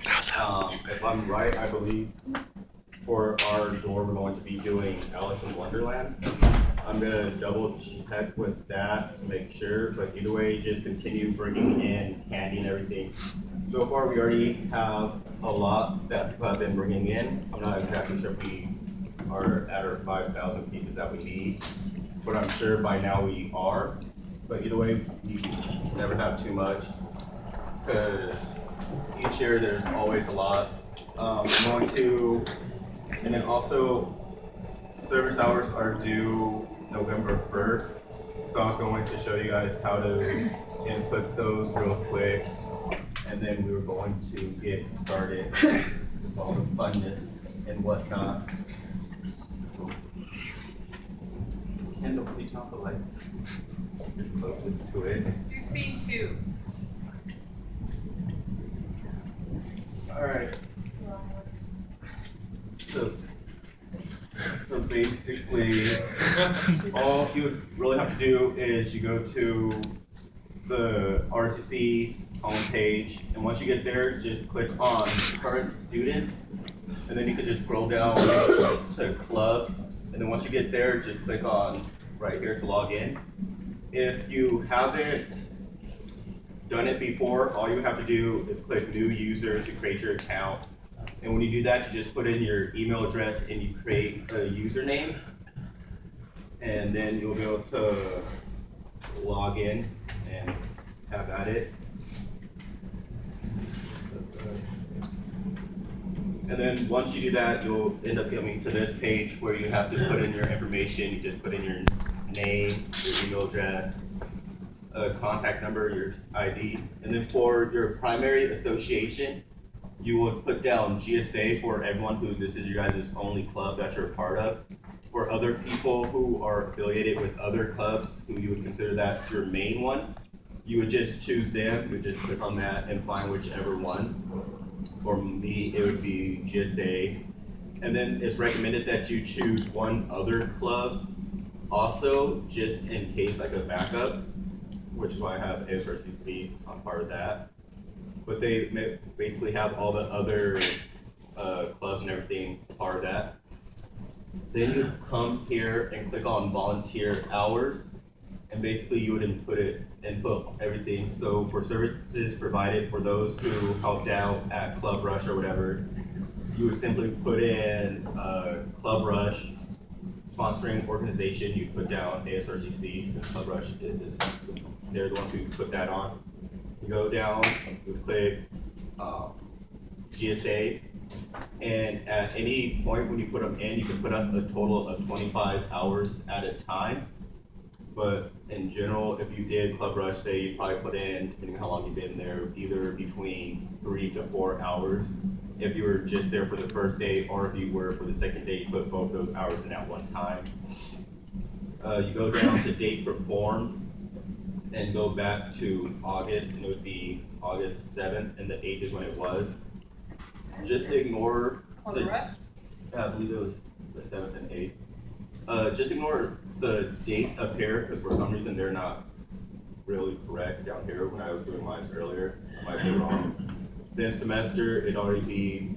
If I'm right, I believe for our door, we're going to be doing Alice in Wonderland. I'm gonna double check with that to make sure, but either way, just continue bringing in candy and everything. So far, we already have a lot that people have been bringing in. I'm not exactly sure if we are at our 5,000 pieces that we need, but I'm sure by now we are. But either way, we never have too much, because each year there's always a lot. I'm going to, and then also service hours are due November 1st. So I was going to show you guys how to input those real quick. And then we were going to get started with all the funness and whatnot. Kendall, please turn off the light. Get closest to it. Do scene 2. All right. So basically, all you would really have to do is you go to the R.C.C homepage, and once you get there, just click on current students, and then you can just scroll down to clubs, and then once you get there, just click on right here to log in. If you haven't done it before, all you have to do is click new user to create your account. And when you do that, you just put in your email address and you create a username. And then you'll be able to log in and have at it. And then once you do that, you'll end up coming to this page where you have to put in your information. You just put in your name, your email address, a contact number, your ID. And then for your primary association, you would put down GSA for everyone who this is your guys' only club that you're a part of. For other people who are affiliated with other clubs who you would consider that your main one, you would just choose them. You would just click on that and find whichever one. For me, it would be GSA. And then it's recommended that you choose one other club also, just in case like a backup, which is why I have R.C.C, so I'm part of that. But they basically have all the other clubs and everything part of that. Then you come here and click on volunteer hours, and basically you would input everything. So for services provided for those who helped out at Club Rush or whatever, you would simply put in Club Rush, sponsoring organization, you put down R.C.C, since Club Rush is, they're the ones who put that on. You go down, you click GSA, and at any point when you put them in, you can put up a total of 25 hours at a time. But in general, if you did Club Rush, say you probably put in, depending on how long you've been there, either between 3 to 4 hours. If you were just there for the first day, or if you were for the second day, you put both those hours in at one time. You go down to date performed, and go back to August, and it would be August 7th, and the 8th is when it was. Just ignore the rush? I believe it was the 7th and 8th. Just ignore the dates up here, because for some reason they're not really correct down here when I was doing mine earlier. I might be wrong. Then semester, it'd already be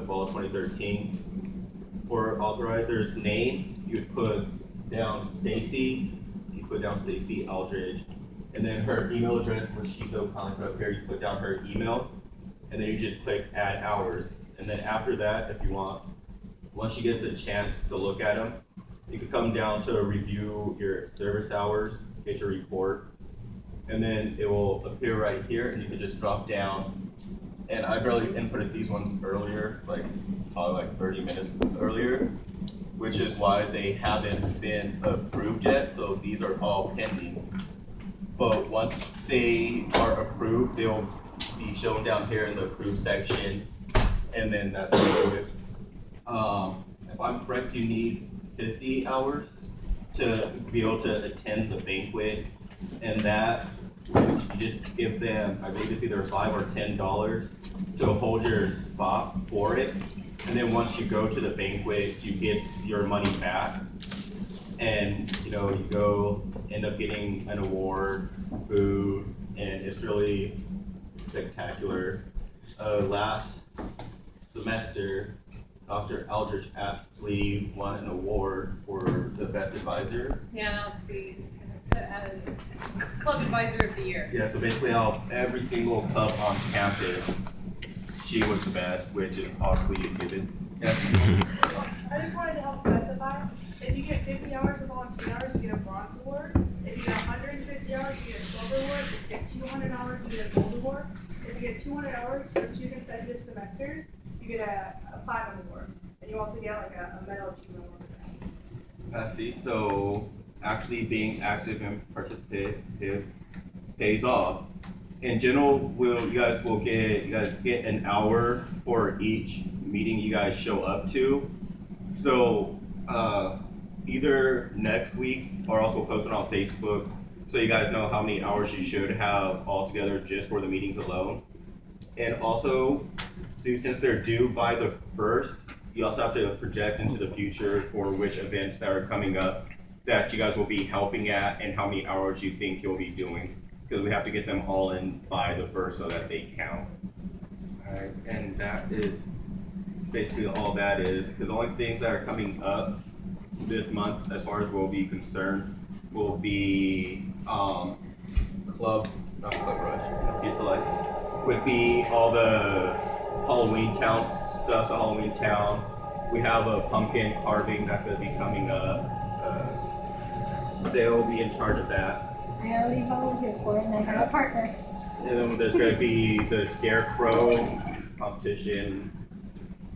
fall 2013. For authoriser's name, you'd put down Stacy, you put down Stacy Aldridge, and then her email address, which she's so kind put up here, you put down her email, and then you just click add hours. And then after that, if you want, once she gets a chance to look at them, you can come down to review your service hours, get your report, and then it will appear right here, and you can just drop down. And I barely inputted these ones earlier, probably like 30 minutes earlier, which is why they haven't been approved yet, so these are all pending. But once they are approved, they'll be shown down here in the approved section, and then that's what you do it. If I'm correct, you need 50 hours to be able to attend the banquet, and that, which you just give them, I believe it's either $5 or $10 to hold your spot for it. And then once you go to the banquet, you get your money back. And you go end up getting an award, food, and it's really spectacular. last semester, Dr. Aldrich actually won an award for the best advisor. Yeah, the club advisor of the year. Yeah, so basically out of every single club on campus, she was the best, which is obviously a given. Yeah. I just wanted to help specify. If you get 50 hours of volunteer hours, you get a bronze award. If you get 150 hours, you get a silver award. If you get 200 hours, you get a gold award. If you get 200 hours for 2 consecutive semesters, you get a platinum award. And you also get like a medal achievement award. I see. So actually being active and participative pays off. In general, you guys get an hour for each meeting you guys show up to. So either next week or also post it on Facebook so you guys know how many hours you should have altogether just for the meetings alone. And also, since they're due by the 1st, you also have to project into the future for which events that are coming up that you guys will be helping at and how many hours you think you'll be doing. Because we have to get them all in by the 1st so that they count. Alright, and that is basically all that is. Because the only things that are coming up this month, as far as we'll be concerned, will be not Club Rush, Get the Lights, would be all the Halloween Town stuff, so Halloween Town. We have a pumpkin carving that's going to be coming up. They'll be in charge of that. I already volunteered for it and I have a partner. And then there's going to be the Scarecrow competition.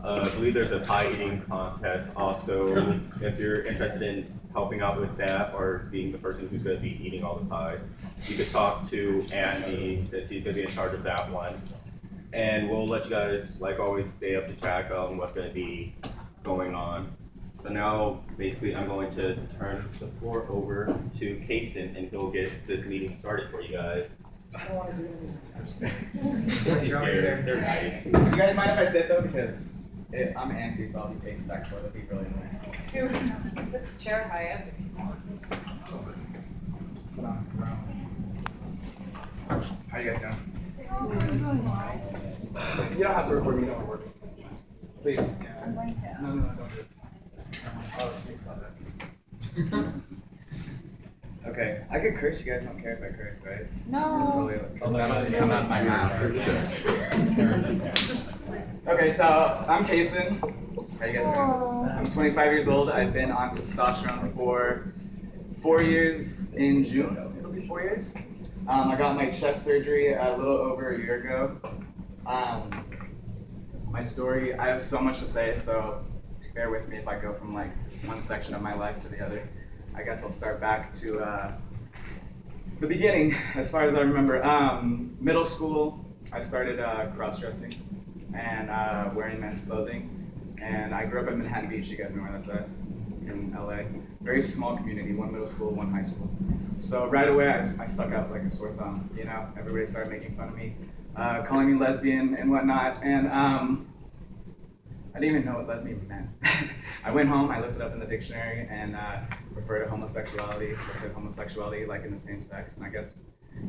I believe there's a pie eating contest also. If you're interested in helping out with that or being the person who's going to be eating all the pies, you could talk to Andy since he's going to be in charge of that one. And we'll let you guys, like always, stay up to track on what's going to be going on. So now, basically, I'm going to turn the floor over to Kasyn, and he'll get this meeting started for you guys. I don't want to do anything. He's scared. They're nice. You guys mind if I sit though? Because I'm antsy, so I'll be pacing back and forth. It'll be really annoying. Put the chair high up if you want. Sit on the ground. How you guys doing? You don't have to record me. You don't have to work. Please. I'm going to. No, don't do this. Oh, thanks about that. Okay, I could curse. You guys don't care if I curse, right? No. It's totally come out of my mouth. Okay, so I'm Kasyn. How you guys doing? I'm 25 years old. I've been on testosterone for 4 years in June. It'll be 4 years. I got my chest surgery a little over a year ago. My story, I have so much to say, so bear with me if I go from like one section of my life to the other. I guess I'll start back to the beginning, as far as I remember. Middle school, I started cross-dressing and wearing men's clothing. And I grew up in Manhattan Beach, you guys know where that's at, in LA. Very small community, one middle school, one high school. So right away, I stuck out like a sore thumb, you know? Everybody started making fun of me, calling me lesbian and whatnot. And I didn't even know what lesbian meant. I went home, I looked it up in the dictionary and referred to homosexuality, looked at homosexuality like in the same sex, and I guess,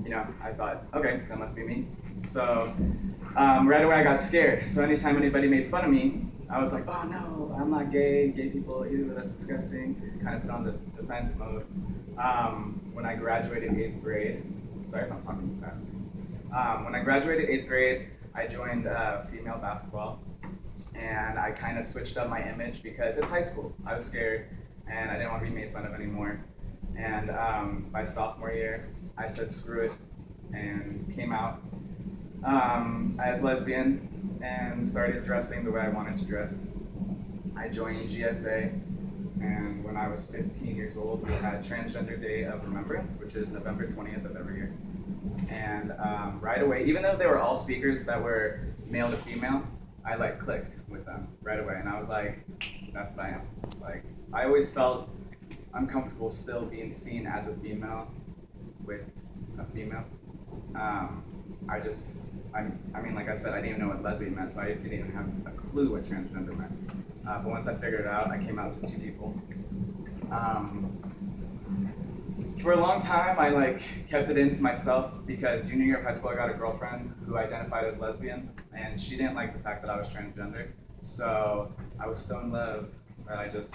you know, I thought, okay, that must be me. So right away I got scared. So anytime anybody made fun of me, I was like, oh no, I'm not gay, gay people, ew, that's disgusting. Kind of put on the defense mode. When I graduated 8th grade, sorry if I'm talking too fast. When I graduated 8th grade, I joined female basketball. And I kind of switched up my image because it's high school. I was scared and I didn't want to be made fun of anymore. And by sophomore year, I said screw it and came out as lesbian and started dressing the way I wanted to dress. I joined G.S.A. and when I was 15 years old, we had Transgender Day of Remembrance, which is November 20th of every year. And right away, even though they were all speakers that were male to female, I like clicked with them right away, and I was like, that's what I am. Like, I always felt uncomfortable still being seen as a female with a female. I mean, like I said, I didn't even know what lesbian meant, so I didn't even have a clue what transgender meant. But once I figured it out, I came out to 2 people. For a long time, I like kept it into myself because junior year of high school, I got a girlfriend who identified as lesbian, and she didn't like the fact that I was transgender. So I was so in love that I just,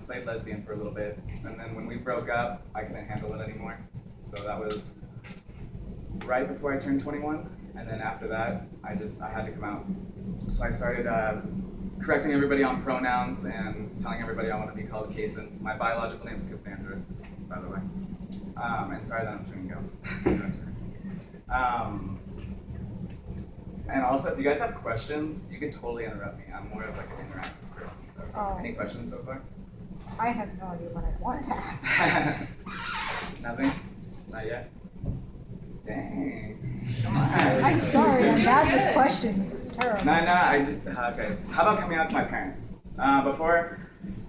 played lesbian for a little bit. And then when we broke up, I couldn't handle it anymore. So that was right before I turned 21. And then after that, I had to come out. So I started correcting everybody on pronouns and telling everybody I want to be called Kasyn. My biological name is Cassandra, by the way. And sorry that I'm chewing gum. And also, if you guys have questions, you can totally interrupt me. I'm more of like an interactive person. So, any questions so far? I have no idea what I want to ask. Nothing? Not yet? Dang. Come on. I'm sorry, I'm bad with questions. It's terrible. No, okay. How about coming out to my parents? Before,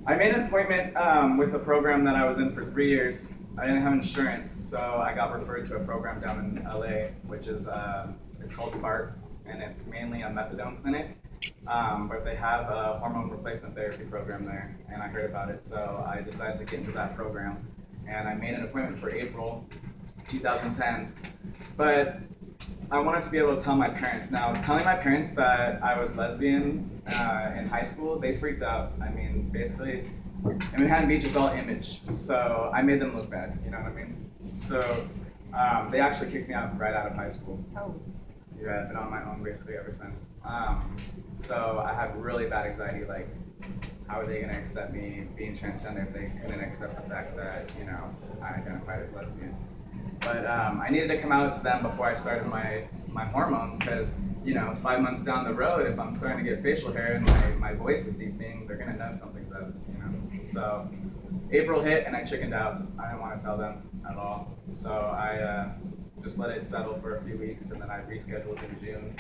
I made an appointment with a program that I was in for 3 years. I didn't have insurance, so I got referred to a program down in LA, which is, it's called BART, and it's mainly a methadone clinic. But they have a hormone replacement therapy program there, and I heard about it, so I decided to get into that program. And I made an appointment for April 2010. But I wanted to be able to tell my parents. Now, telling my parents that I was lesbian in high school, they freaked out. I mean, basically, in Manhattan Beach, it's all image. So I made them look bad, you know what I mean? So they actually kicked me out right out of high school. Oh. Yeah, I've been on my own basically ever since. So I had really bad anxiety, like, how are they gonna accept me being transgender if they couldn't accept the fact that, I identified as lesbian? But I needed to come out to them before I started my hormones because, 5 months down the road, if I'm starting to get facial hair and my voice is deepening, they're gonna know something's up, So April hit and I chickened out. I didn't want to tell them at all. So I just let it settle for a few weeks and then I rescheduled in June.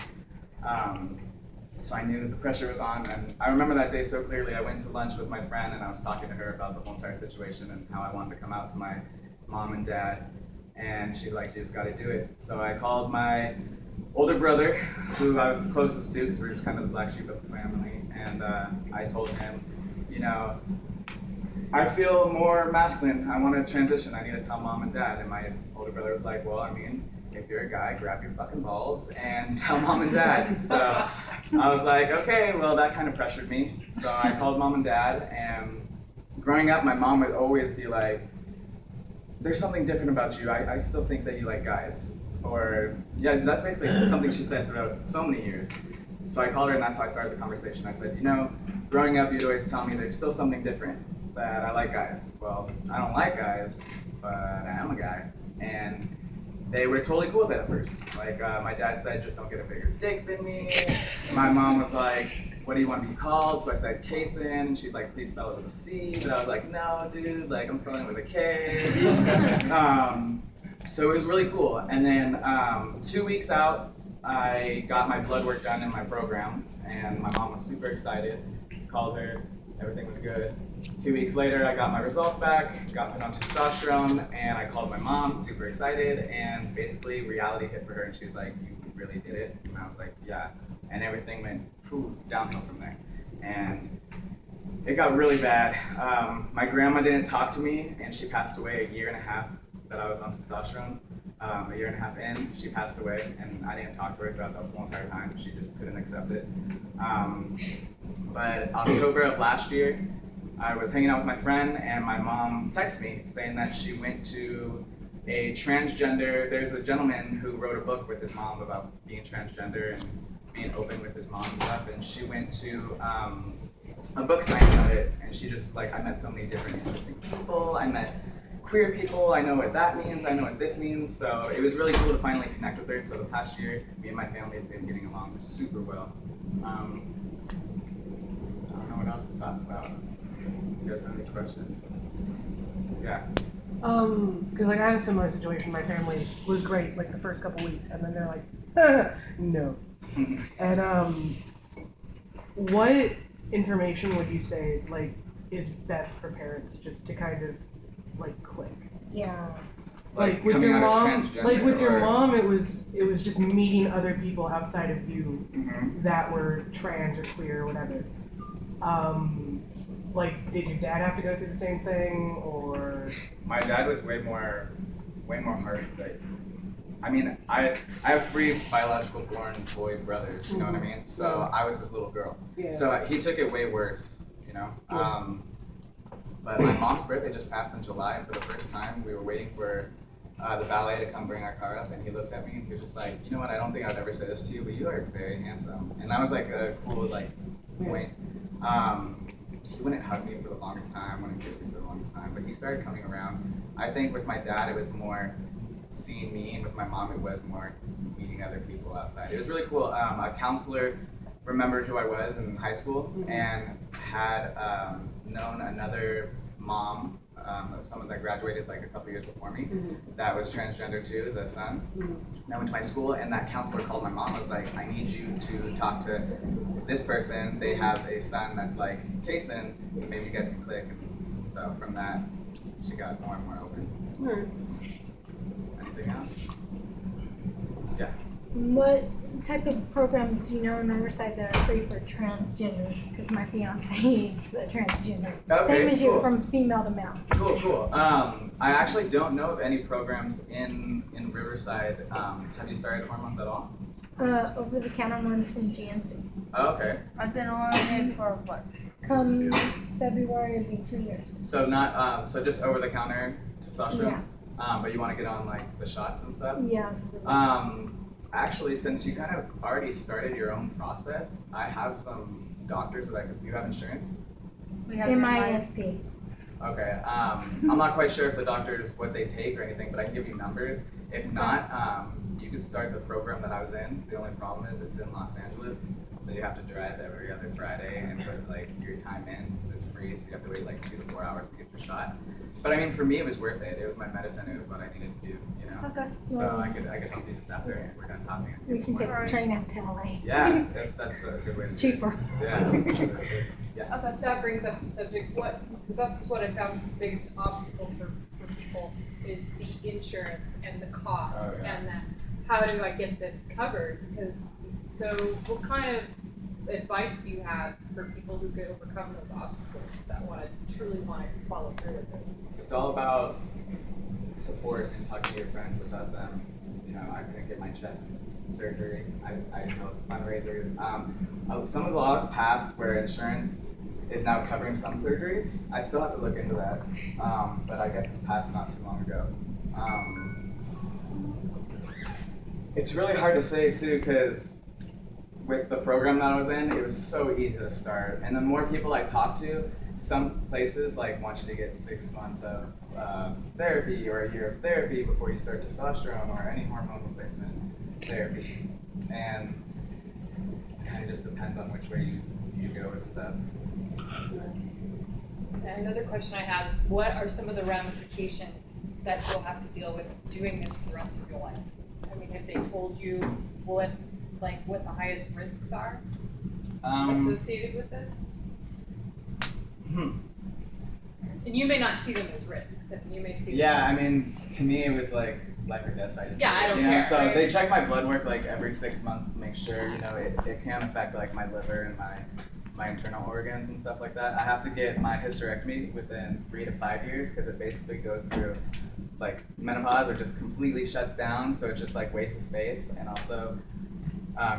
So I knew the pressure was on, and I remember that day so clearly. I went to lunch with my friend and I was talking to her about the whole entire situation and how I wanted to come out to my mom and dad. And she's like, you just got to do it. So I called my older brother, who I was closest to, because we're just kind of the black sheep of the family. And I told him, I feel more masculine. I want to transition. I need to tell mom and dad. And my older brother was like, well, if you're a guy, grab your fucking balls and tell mom and dad. So I was like, okay, well, that kind of pressured me. So I called mom and dad. And growing up, my mom would always be like, there's something different about you. I still think that you like guys. Or, yeah, that's basically something she said throughout so many years. So I called her and that's how I started the conversation. I said, growing up, you'd always tell me there's still something different, that I like guys. Well, I don't like guys, but I am a guy. And they were totally cool with it at first. Like, my dad said, just don't get a bigger dick than me. My mom was like, what do you want to be called? So I said Kasyn. She's like, please spell it with a C. But I was like, no, dude, like, I'm spelling it with a K. So it was really cool. And then 2 weeks out, I got my blood work done in my program. And my mom was super excited. Called her. Everything was good. 2 weeks later, I got my results back, got put on testosterone, and I called my mom, super excited, and basically reality hit for her, and she was like, you really did it? And I was like, yeah. And everything went downhill from there. And it got really bad. My grandma didn't talk to me, and she passed away a year and a half that I was on testosterone. A year and a half in, she passed away, and I didn't talk to her throughout the whole entire time. She just couldn't accept it. But October of last year, I was hanging out with my friend, and my mom texted me saying that she went to a transgender. There's a gentleman who wrote a book with his mom about being transgender and being open with his mom and stuff, and she went to a book signing of it, and she just like, I met so many different interesting people. I met queer people. I know what that means. I know what this means. So it was really cool to finally connect with her. So the past year, me and my family have been getting along super well. I don't know what else to talk about. You guys have any questions? Yeah. Because like I had a similar situation. My family was great like the first couple weeks, and then they're like, no. And what information would you say like is best for parents just to kind of like click? Yeah. Like with coming your out mom, as transgender, like with your or- mom, it was just meeting other people outside of you Mm-hmm. that were trans or queer or whatever. Like, did your dad have to go through the same thing, or? My dad was way more hard. Like, I mean, I have 3 biological born boy brothers. You know what I mean? So I was his little girl. Yeah. So he took it way worse. You know. But my mom's birthday just passed in July. For the first time, we were waiting for the valet to come bring our car up, and he looked at me and he was just like, you know what? I don't think I'd ever say this to you, but you are very handsome. And that was like a cool like point. He wouldn't hug me for the longest time, wouldn't kiss me for the longest time, but he started coming around. I think with my dad, it was more seeing me, and with my mom, it was more meeting other people outside. It was really cool. A counselor remembered who I was in high school and had known another mom of someone that graduated like a couple years before me that was transgender too, the son. And I went to my school, and that counselor called my mom, was like, I need you to talk to this person. They have a son that's like Kasyn, maybe you guys can click. And so from that, she got more and more open. Anything else? Yeah. What type of programs do you know in Riverside that are free for transgenders? Because my fiance is a transgender. Okay, Same as you, cool. from female to male. Cool. I actually don't know of any programs in Riverside. Have you started hormones at all? Over the counter ones from G.S.A. Oh, okay. I've been on it for what? Come February, it'll be 2 years. So not so just over the counter testosterone. Yeah. But you want to get on like the shots and stuff. Yeah. Actually, since you kind of already started your own process, I have some doctors that I could. You have insurance? We have MISP. Okay. I'm not quite sure if the doctors what they take or anything, but I can give you numbers. If not, you could start the program that I was in. The only problem is it's in Los Angeles, so you have to drive every other Friday and put like your time in. It's free, so you have to wait like 2 to 4 hours to get your shot. But I mean, for me, it was worth it. It was my medicine. It was what I needed to do. You know. Okay. So I could help you just after we're done talking. We can take the train out to LA. Yeah, that's a good way to It's do it. cheaper. Yeah. That brings up the subject, because that's what I found is the biggest obstacle for people is the insurance and the cost Oh, yeah. and that, how do I get this covered? Because, so what kind of advice do you have for people who could overcome those obstacles that truly want to follow through with this? It's all about support and talking to your friends. Without them, you know, I couldn't get my chest surgery. I know fundraisers. Some of the laws passed where insurance is now covering some surgeries. I still have to look into that, but I guess it passed not too long ago. It's really hard to say too, because with the program that I was in, it was so easy to start. And the more people I talk to, some places like want you to get 6 months of therapy or a year of therapy before you start testosterone or any hormone replacement therapy. And it kind of just depends on which way you go with stuff. And another question I have is, what are some of the ramifications that you'll have to deal with doing this for the rest of your life? I mean, have they told you what the highest risks are associated with this? And you may not see them as risks, and you may see them Yeah, as... I mean, to me it was like life or death. Yeah, I don't you know? care, So right? they check my blood work like every 6 months to make sure, you know, it can affect like my liver and my internal organs and stuff like that. I have to get my hysterectomy within 3 to 5 years because it basically goes through like menopause or just completely shuts down, so it's just like waste of space. And also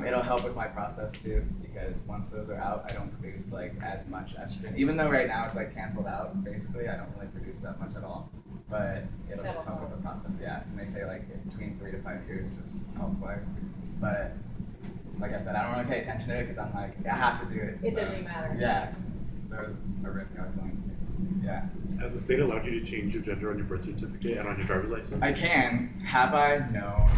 it'll help with my process too, because once those are out, I don't produce like as much estrogen. Even though right now it's like canceled out, basically I don't really produce that much at all. But it'll just help with the process, yeah. And they say like between 3 to 5 years, just health-wise. But like I said, I don't really pay attention to it because I'm like, I have to do it. It so, doesn't matter. Yeah. So it was a risk I was willing to take. Yeah. Has the state allowed you to change your gender on your birth certificate and on your driver's license? I can. Have I? No.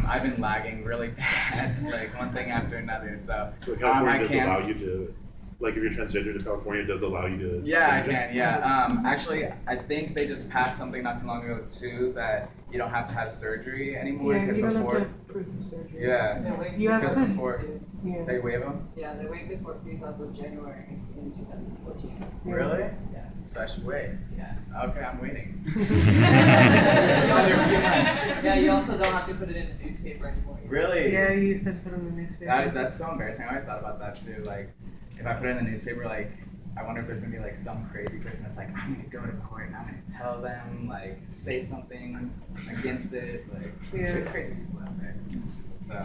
I've been lagging really bad, like one thing after another. So So California I does can. allow you to, like if you're transgender to California, does allow you to. Yeah, I change it? can. Yeah. Actually, I think they just passed something not too long ago too that you don't have to have surgery anymore Yeah, because you don't before. have to have proof of surgery. Yeah. You have Because to. before Yeah. they waive them. Yeah, they waived it for visas of January in 2014. Really? Yeah. So I should wait. Yeah. Okay, I'm waiting. It's only a few months. Yeah, you also don't have to put it in a newspaper anymore. Really? Yeah, you used to put it in the newspaper. That's so embarrassing. I always thought about that too. Like, if I put it in the newspaper, like, I wonder if there's gonna be like some crazy person that's like, I'm gonna go to court and I'm gonna tell them, like, say something against it. Like, there's crazy people out there. So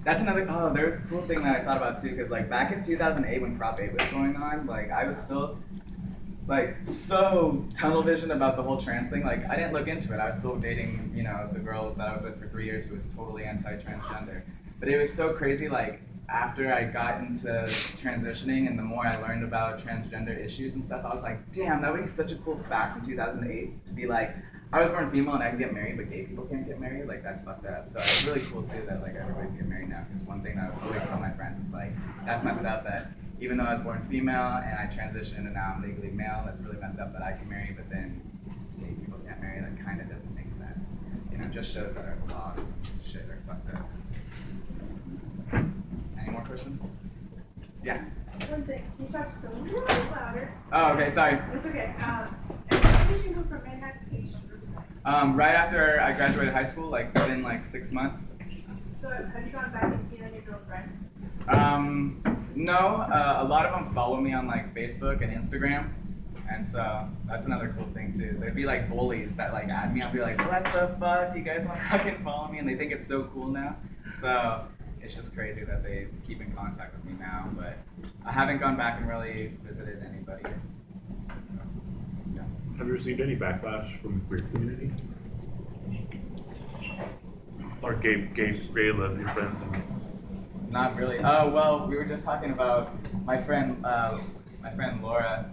that's another. Oh, there's a cool thing that I thought about too, because like back in 2008 when Prop 8 was going on, like I was still like so tunnel vision about the whole trans thing. Like I didn't look into it. I was still dating, you know, the girl that I was with for 3 years who was totally anti-transgender. But it was so crazy. Like after I got into transitioning and the more I learned about transgender issues and stuff, I was like, damn, that would be such a cool fact in 2008 to be like, I was born female and I can get married, but gay people can't get married. Like that's fucked up. So it's really cool too that like everybody can get married now. Because one thing that I always tell my friends is like, that's messed up that even though I was born female and I transitioned and now I'm legally male, that's really messed up that I can marry, but then gay people can't marry. That kind of doesn't make sense. You know, it just shows that our laws and shit are fucked up. Any more questions? Yeah. One thing, can you talk just a little louder? Oh, okay. Sorry. It's okay. And when did you move from Manhattan to East Riverside? Right after I graduated high school, like within like 6 months. So have you gone back and seen any of your friends? No, a lot of them follow me on like Facebook and Instagram, and so that's another cool thing too. They'd be like bullies that like add me. I'll be like, what the fuck? You guys want to fucking follow me? And they think it's so cool now. So it's just crazy that they keep in contact with me now. But I haven't gone back and really visited anybody. Yeah. Have you received any backlash from the queer community? Or gay, lesbian friends? Not really. Oh well, we were just talking about my friend Laura.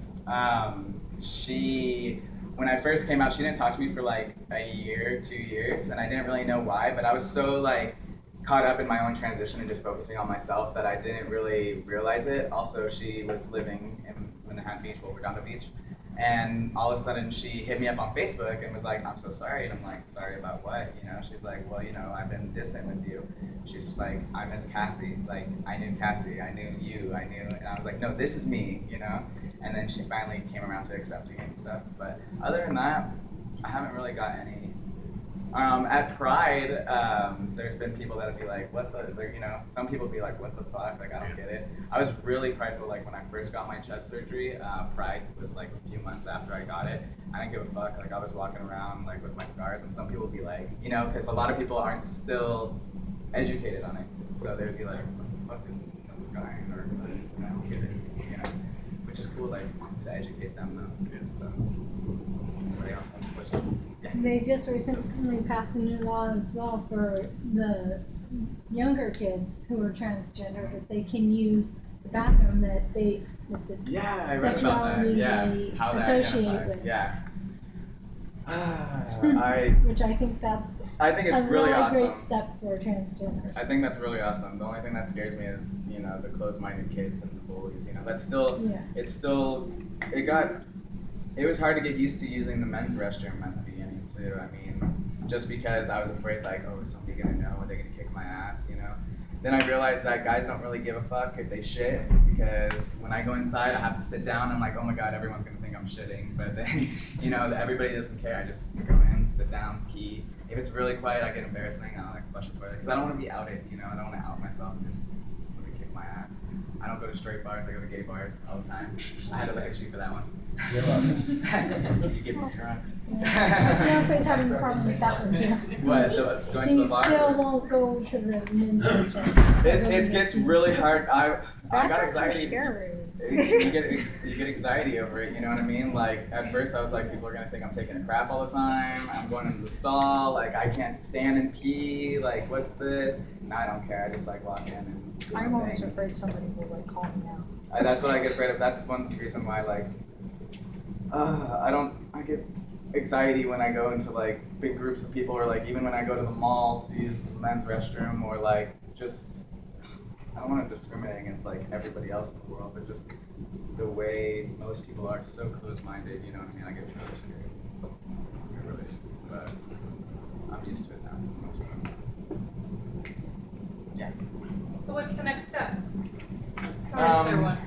She, when I first came out, she didn't talk to me for like a year, 2 years, and I didn't really know why. But I was so like caught up in my own transition and just focusing on myself that I didn't really realize it. Also, she was living in Manhattan Beach, well, Redondo Beach. And all of a sudden she hit me up on Facebook and was like, I'm so sorry. And I'm like, sorry about what? You know, she's like, well, you know, I've been distant with you. She's just like, I miss Cassie. Like, I knew Cassie, I knew you, I knew, and I was like, no, this is me, you know? And then she finally came around to accepting me and stuff. But other than that, I haven't really got any. At Pride, there's been people that'd be like, what the, you know, some people be like, what the fuck, like, I don't get it. I was really prideful, like, when I first got my chest surgery, Pride was like a few months after I got it. I didn't give a fuck, like, I was walking around, like, with my scars, and some people would be like, you know, because a lot of people aren't still educated on it. So they would be like, what the fuck is scarring, or, you know, I don't get it, you know, which is cool, like, to educate them, though. Yeah, so, anybody else has questions? Yeah. They just recently passed a new law as well for the younger kids who are transgender that they can use the bathroom that they, with this Yeah, I read about that. sexuality Yeah, they how they associate identify. with. Yeah. Which I think that's I think it's a really awesome. great step for transgenders. I think that's really awesome. The only thing that scares me is, you know, the closed-minded kids and the bullies. You know, that's still, Yeah. it's still, it was hard to get used to using the men's restroom at the beginning too. I mean, just because I was afraid, like, oh, is somebody gonna know? Are they gonna kick my ass? You know. Then I realized that guys don't really give a fuck if they shit, because when I go inside, I have to sit down. I'm like, oh my god, everyone's gonna think I'm shitting. But then, you know, everybody doesn't care. I just go in, sit down, pee. If it's really quiet, I get embarrassing. I like flush the toilet because I don't want to be outed. You know, I don't want to out myself and just somebody kick my ass. I don't go to straight bars. I go to gay bars all the time. I had to lecture you for that one. You're welcome. You get me drunk. My fiance's having a problem with that one too. What? Going to the He bar? still won't go to the men's restroom. It gets really hard. I got Bathrooms are anxiety. scary. You get anxiety over it, you know what I mean? Like, at first I was like, people are gonna think I'm taking a crap all the time, I'm going into the stall, like, I can't stand and pee, like, what's this? No, I don't care, I just like walk in and do my I'm always thing. afraid somebody will like call me out. That's what I get afraid of. That's one reason why, like, I get anxiety when I go into like big groups of people, or like even when I go to the mall to use the men's restroom, or like just, I don't want to discriminate against like everybody else in the world, but just the way most people are so close-minded, you know what I mean? I get really scared. I really, but I'm used to it now. Yeah. So what's the next step? Or is there one?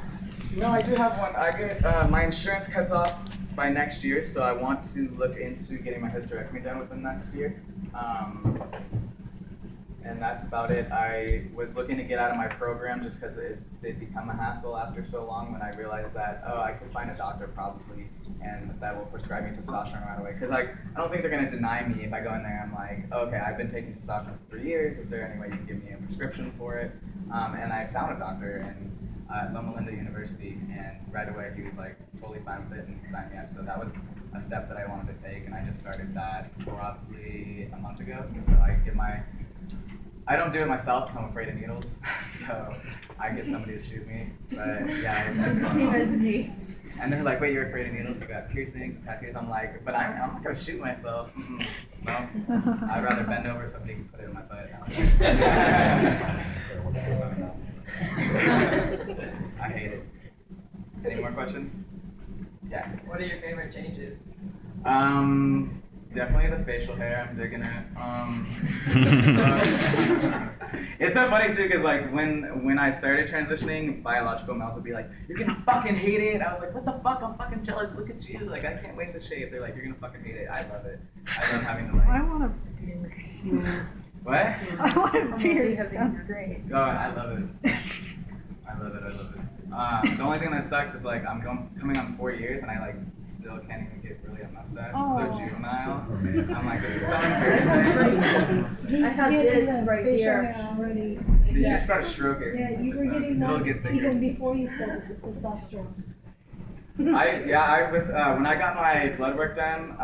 No, I do have one. I get my insurance cuts off by next year, so I want to look into getting my hysterectomy done within next year. And that's about it. I was looking to get out of my program just because it did become a hassle after so long when I realized that, oh, I could find a doctor probably and that will prescribe me testosterone right away. Because like, I don't think they're going to deny me if I go in there and I'm like, okay, I've been taking testosterone for 3 years. Is there any way you can give me a prescription for it? And I found a doctor in Loma Linda University, and right away he was like totally fine with it and signed me up. So that was a step that I wanted to take, and I just started that probably a month ago. So I don't do it myself because I'm afraid of needles, so I get somebody to shoot me. But yeah, and they're like, "Wait, you're afraid of needles? You got piercings, tattoos?" I'm like, "But I'm not gonna shoot myself. No, I'd rather bend over so somebody can put it in my butt." I hate it. Any more questions? Yeah. What are your favorite changes? Definitely the facial hair. I'm digging it. It's so funny too, because like when I started transitioning, biological males would be like, "You're gonna fucking hate it." I was like, "What the fuck? I'm fucking jealous. Look at you. Like I can't wait to shave." They're like, "You're gonna fucking hate it." I love it. I love having the I like. want a beard. What? I want a beard. Sounds great. Oh, I love it. I love it. The only thing that sucks is like I'm coming on 4 years and I like still can't even get really a mustache. It's so juvenile. I'm like, this is so embarrassing. I have this right here. Already. So you just gotta stroke it. Yeah, you Just were know getting it'll that get thicker. even before you started the testosterone. I was when I got my blood work done.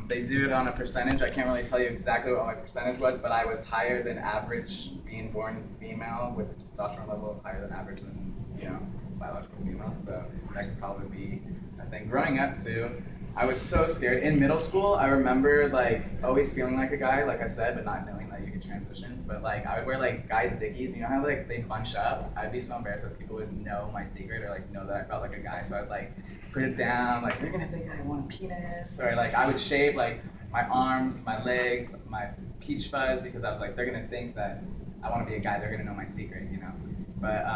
They do it on a percentage. I can't really tell you exactly what my percentage was, but I was higher than average being born female with a testosterone level higher than average than biological females. So that could probably be a thing. Growing up too, I was so scared. In middle school, I remember like always feeling like a guy, like I said, but not knowing that you could transition. But like I would wear like guys' dickies. You know how like they bunch up? I'd be so embarrassed that people would know my secret or like know that I felt like a guy. So I'd like put it down, like they're gonna think I want a penis, or like I would shave like my arms, my legs, my peach fuzz because I was like they're gonna think that I want to be a guy. They're gonna know my secret, you know. But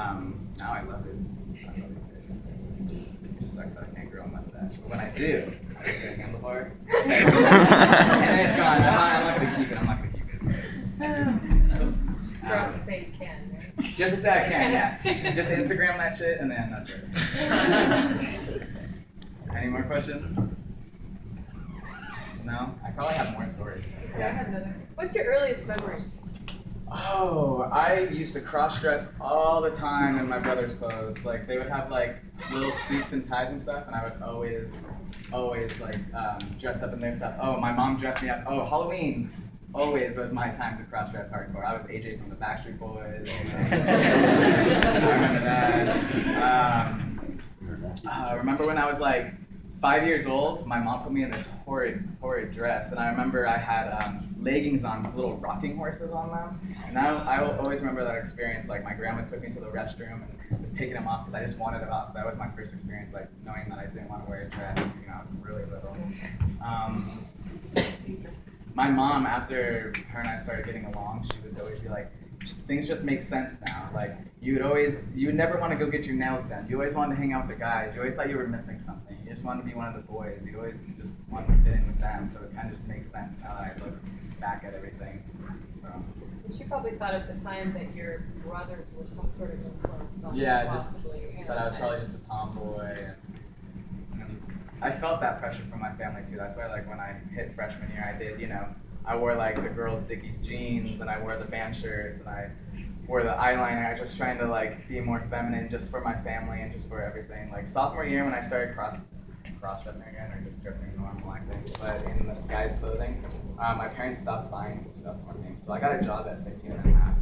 now I love it. It just sucks that I can't grow a mustache. But when I do, I get a handlebar. And then it's gone. I'm not going to keep it. Just go out and say you can, right? Just to say I can, yeah. Just Instagram that shit and then that's it. Any more questions? No? I probably have more stories. I have another. What's your earliest memory? Oh, I used to cross-dress all the time in my brother's clothes. Like, they would have, like, little suits and ties and stuff, and I would always like, dress up in their stuff. Oh, my mom dressed me up. Oh, Halloween always was my time to cross-dress hardcore. I was AJ from the Backstreet Boys. I remember that. I remember when I was, like, 5 years old, my mom put me in this horrid dress, and I remember I had leggings on with little rocking horses on them. And I will always remember that experience. Like my grandma took me to the restroom and was taking them off because I just wanted them off. That was my first experience, like knowing that I didn't want to wear a dress. You know, I was really little. My mom, after her and I started getting along, she would always be like, things just make sense now. Like you would never want to go get your nails done. You always wanted to hang out with the guys. You always thought you were missing something. You just wanted to be one of the boys. You always just wanted to fit in with them. So it kind of just makes sense now that I look back at everything. So. And she probably thought at the time that your brothers were some sort of influence on you, Yeah, possibly. but I was probably just a tomboy. And I felt that pressure from my family too. That's why, like, when I hit freshman year, I did, I wore like the girls' Dickies jeans, and I wore the band shirts, and I wore the eyeliner. I was just trying to like be more feminine, just for my family and just for everything. Like sophomore year, when I started cross-dressing again, or just dressing normal, I think, but in the guys' clothing, my parents stopped buying stuff for me. So I got a job at 15 and a half,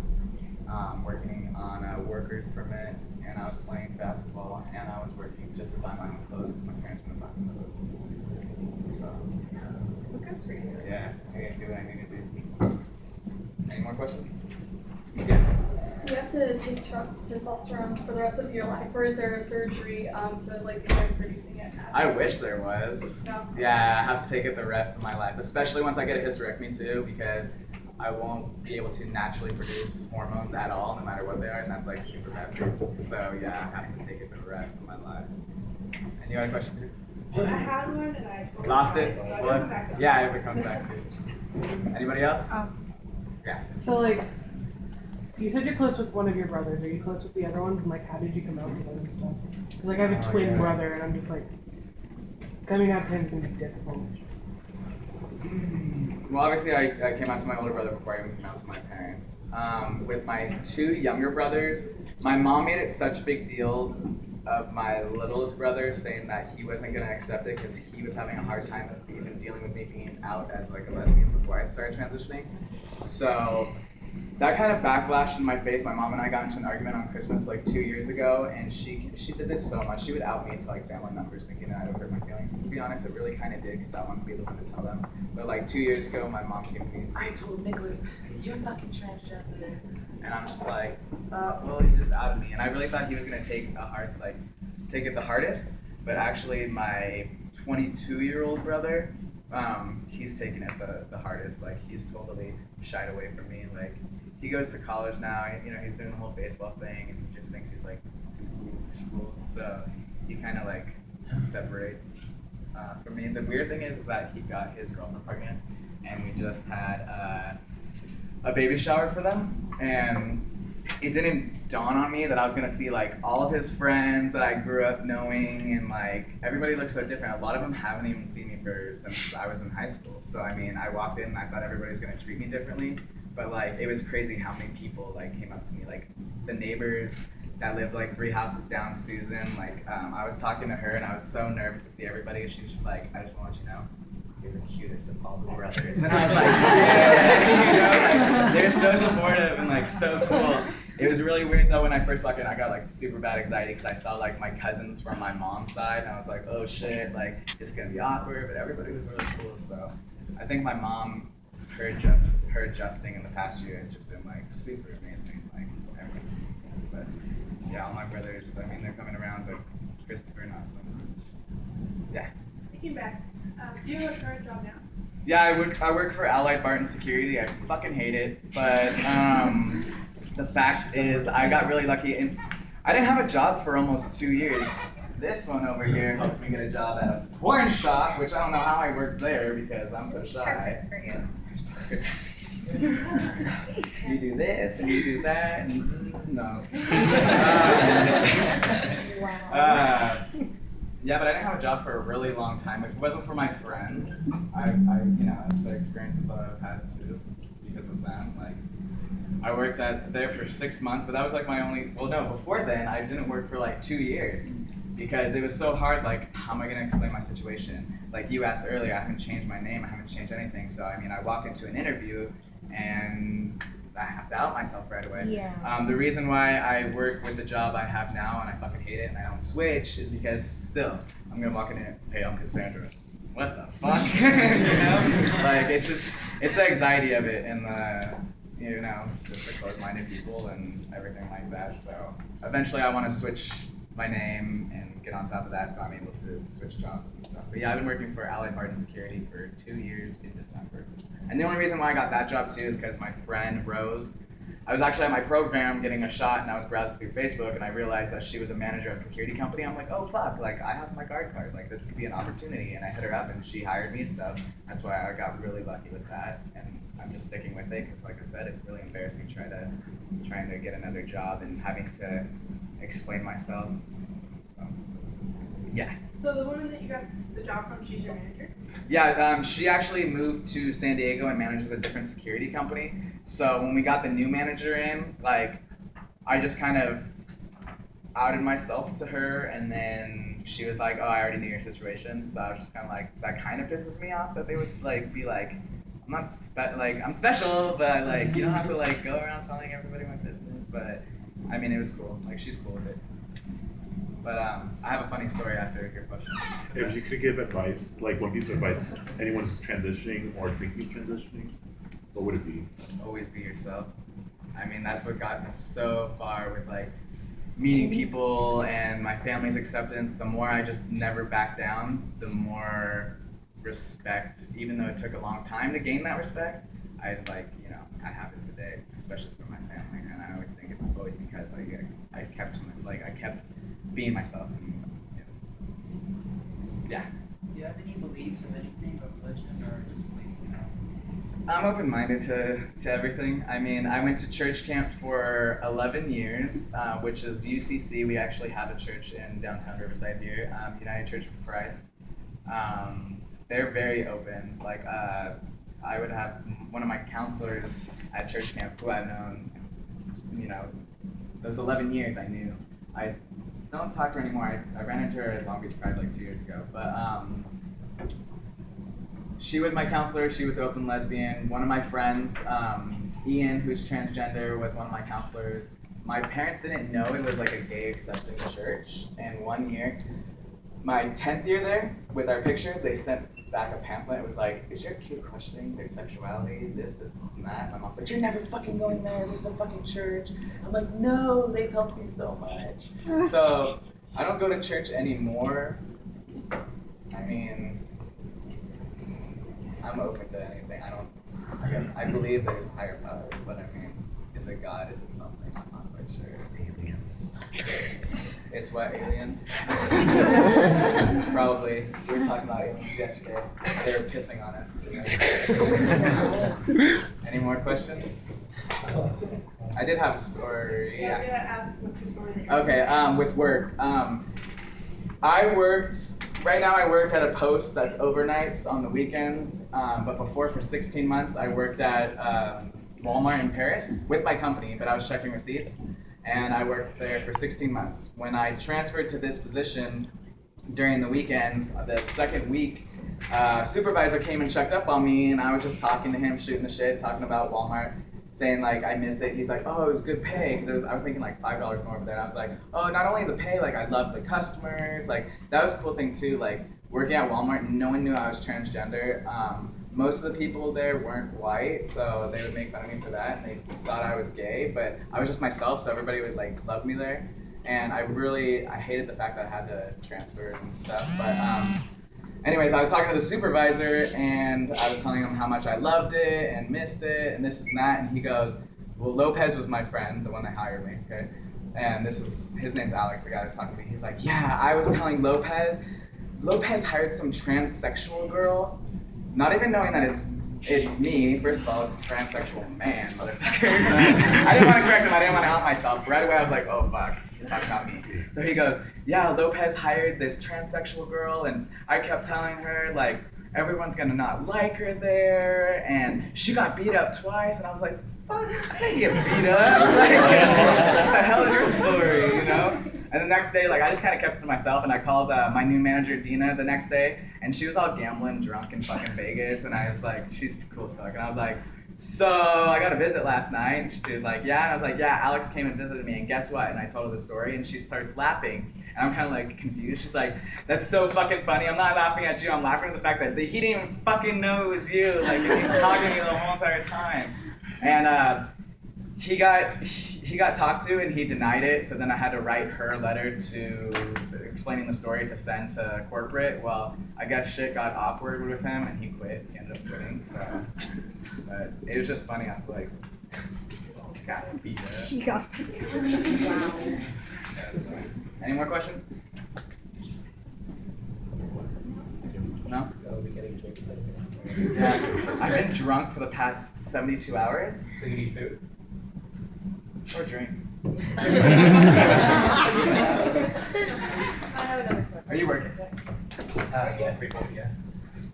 working on a worker's permit, and I was playing basketball, and I was working just to buy my own clothes because my parents wouldn't buy me clothes. So, yeah, I didn't do what I needed to do. Any more questions? Yeah. Do you have to take testosterone for the rest of your life, or is there a surgery to like begin producing it? I wish there was. No. Yeah, I have to take it the rest of my life, especially once I get a hysterectomy too, because I won't be able to naturally produce hormones at all, no matter what they are, and that's like super bad. So yeah, I have to take it the rest of my life. And you had a question too? I had one and I totally Lost forgot it? so I What? come back to Yeah, if it comes back to you. Anybody else? Yeah. So like, You said you're close with one of your brothers. Are you close with the other ones? And like, how did you come out to them and stuff? Because like, I have a twin brother, and I'm just like, coming out to him is gonna be difficult. Well, obviously, I came out to my older brother before I even came out to my parents. With my two younger brothers, my mom made it such a big deal of my littlest brother saying that he wasn't gonna accept it because he was having a hard time even dealing with me being out as like a lesbian before I started transitioning. So that kind of backlash in my face. My mom and I got into an argument on Christmas like 2 years ago, and she did this so much. She would out me to like family members, thinking that I would hurt my feelings. To be honest, it really kind of did because I wanted to be the one to tell them. But like 2 years ago, my mom came to me. I told Nicholas you're fucking transgender, and I'm just like, well, he just outed me, and I really thought he was gonna take it the hardest. But actually, my 22-year-old brother, he's taking it the hardest. Like he's totally shied away from me. Like he goes to college now. You know, he's doing the whole baseball thing, and he just thinks he's like too cool for school. So he kind of like separates from me. And the weird thing is that he got his girlfriend pregnant, and we just had a baby shower for them, and it didn't dawn on me that I was gonna see like all of his friends that I grew up knowing, and like everybody looks so different. A lot of them haven't even seen me since I was in high school. So I mean, I walked in and I thought everybody was gonna treat me differently, but like it was crazy how many people like came up to me, like the neighbors that lived like 3 houses down, Susan. Like I was talking to her and I was so nervous to see everybody. She was just like, I just want to let you know, you're the cutest of all the brothers. And I was like, yeah, you know, like, they're so supportive and like so cool. It was really weird though when I first walked in. I got like super bad anxiety because I saw like my cousins from my mom's side, and I was like, oh shit, like this is gonna be awkward. But everybody was really cool. So I think my mom, her adjusting in the past year has just been like super amazing. Like everything. But yeah, all my brothers, I mean, they're coming around, but Christopher not so much. Yeah. Thinking back, do you have a current job now? Yeah, I work for Allied Barton Security. I fucking hate it, but the fact is I got really lucky, and I didn't have a job for almost 2 years. This one over here helped me get a job at a porn shop, which I don't know how I worked there because I'm so shy. Perfect for you. It's perfect. You do this and you do that, and no. Yeah, but I didn't have a job for a really long time. If it wasn't for my friends, I you know, the experiences that I've had too, because of them. Like, I worked there for 6 months, but that was like my only. Well, no, before then I didn't work for like 2 years because it was so hard. Like, how am I gonna explain my situation? Like you asked earlier, I haven't changed my name, I haven't changed anything. So I mean, I walk into an interview and I have to out myself right away. Yeah. The reason why I work with the job I have now and I fucking hate it and I don't switch is because still, I'm gonna walk in and, hey, I'm Cassandra. What the fuck? You know? Like, it's the anxiety of it and the, you know, just the closed-minded people and everything like that. So eventually I want to switch my name and get on top of that so I'm able to switch jobs and stuff. But yeah, I've been working for Allied Barton Security for 2 years in December. And the only reason why I got that job too is because my friend Rose, I was actually at my program getting a shot and I was browsing through Facebook and I realized that she was a manager of a security company. I'm like, oh fuck, like I have my guard card, like this could be an opportunity. And I hit her up and she hired me, so that's why I got really lucky with that. And I'm just sticking with it because like I said, it's really embarrassing trying to get another job and having to explain myself. So, yeah. So the woman that you got the job from, she's your manager? Yeah, she actually moved to San Diego and manages a different security company. So when we got the new manager in, like, I just kind of outed myself to her, and then she was like, oh, I already knew your situation. So I was just kind of like, that kind of pisses me off that they would like be like, I'm not I'm special, but like you don't have to like go around telling everybody my business. But I mean, it was cool. Like she's cool with it. But I have a funny story after your question. If you could give advice, like one piece of advice, anyone who's transitioning or thinking of transitioning, what would it be? Always be yourself. I mean, that's what got me so far with like meeting people and my family's acceptance. The more I just never back down, the more respect, even though it took a long time to gain that respect, I have it today, especially for my family. And I always think it's always because I kept being myself. And, yeah. Do you have any beliefs of anything of religion or just beliefs, you know? I'm open-minded to everything. I mean, I went to church camp for 11 years, which is UCC. We actually have a church in downtown Riverside here, United Church of Christ. They're very open. Like, I would have one of my counselors at church camp who I've known, you know, those 11 years I knew. I don't talk to her anymore. I ran into her at Long Beach Pride like 2 years ago. But she was my counselor. She was open lesbian. One of my friends, Ian, who's transgender, was one of my counselors. My parents didn't know it was like a gay accepting church. And 1 year, my 10th year there, with our pictures, they sent back a pamphlet. It was like, is your kid questioning their sexuality, this, and that? My mom's like, you're never fucking going there, this is a fucking church. I'm like, no, they've helped me so much. So, I don't go to church anymore. I mean, I'm open to anything. I guess, I believe there's a higher power, but I mean, is it God, is it something? I'm not quite sure. It's what, aliens? Probably. We were talking about aliens yesterday. They were pissing on us. Any more questions? I did have a story. Yeah, I was gonna ask what your story is. Okay, with work. Right now I work at a post that's overnights on the weekends, but before for 16 months I worked at Walmart in Paris with my company, but I was checking receipts. And I worked there for 16 months. When I transferred to this position during the weekends, the second week, supervisor came and checked up on me, and I was just talking to him, shooting the shit, talking about Walmart, saying like, I miss it. He's like, oh, it was good pay, because I was thinking like $5 more over there. I was like, oh, not only the pay, like I love the customers, like that was a cool thing too, like working at Walmart, no one knew I was transgender. Most of the people there weren't white, so they would make fun of me for that, and they thought I was gay, but I was just myself, so everybody would like love me there. And I hated the fact that I had to transfer and stuff, but anyways, I was talking to the supervisor, and I was telling him how much I loved it and missed it, and this and that, and he goes, well, Lopez was my friend, the one that hired me, okay? And his name's Alex, the guy who was talking to me. He's like, yeah, I was telling Lopez hired some transsexual girl, not even knowing that it's me. First of all, it's a transsexual man, motherfucker. I didn't want to correct him. I didn't want to out myself. Right away, I was like, oh, fuck. He's talking about me. So he goes, yeah, Lopez hired this transsexual girl, and I kept telling her, like, everyone's going to not like her there, and she got beat up twice, and I was like, fuck, I didn't get beat up. Like, what the hell is your story, you know? And the next day, like, I just kind of kept it to myself, and I called my new manager, Dina, the next day, and she was all gambling, drunk in fucking Vegas, and I was like, she's cool as fuck, and I was like, so I got a visit last night, and she was like, yeah, and I was like, yeah, Alex came and visited me, and guess what? And I told her the story, and she starts laughing, and I'm kind of like confused. She's like, that's so fucking funny. I'm not laughing at you. I'm laughing at the fact that he didn't even fucking know it was you. Like, he's talking to me the whole entire time. And he got talked to, and he denied it. So then I had to write her a letter explaining the story to send to corporate. Well, I guess shit got awkward with him, and he quit. He ended up quitting. So, but it was just funny. I was like, got beat up. She got beat up. Wow. Yeah, so. Any more questions? No? Yeah, I've been drunk for the past 72 hours. So you need food? Or drink. I have another question. Are you working? Yeah, free food, yeah.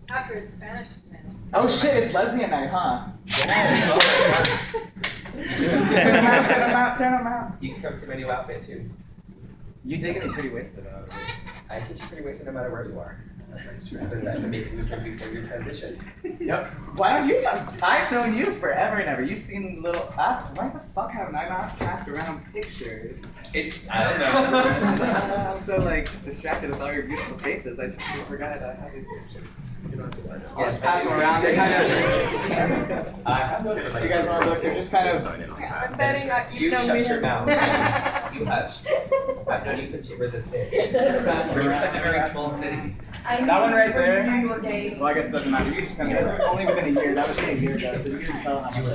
After a Spanish exam. Oh shit, it's lesbian night, huh? Yeah. Turn them out. You can come to my new outfit too. You did get me pretty wasted. I get you pretty wasted no matter where you are. That's true. That maybe we can before your transition. Yep. Why don't you talk? I've known you forever and ever. You've seen little. Why the fuck haven't I not cast around pictures? I don't know. I'm so like distracted with all your beautiful faces. I totally forgot I had these pictures. I'll just pass them around. They kind of. I have noticed. You guys want to look? They're just kind of. I'm betting You shut your mouth. You hush. I've known you since you were this big. We're such a very small city. That one right there. Well, I guess it doesn't matter. You just kind of. It's only within a year. That was a year ago, so you can tell how much.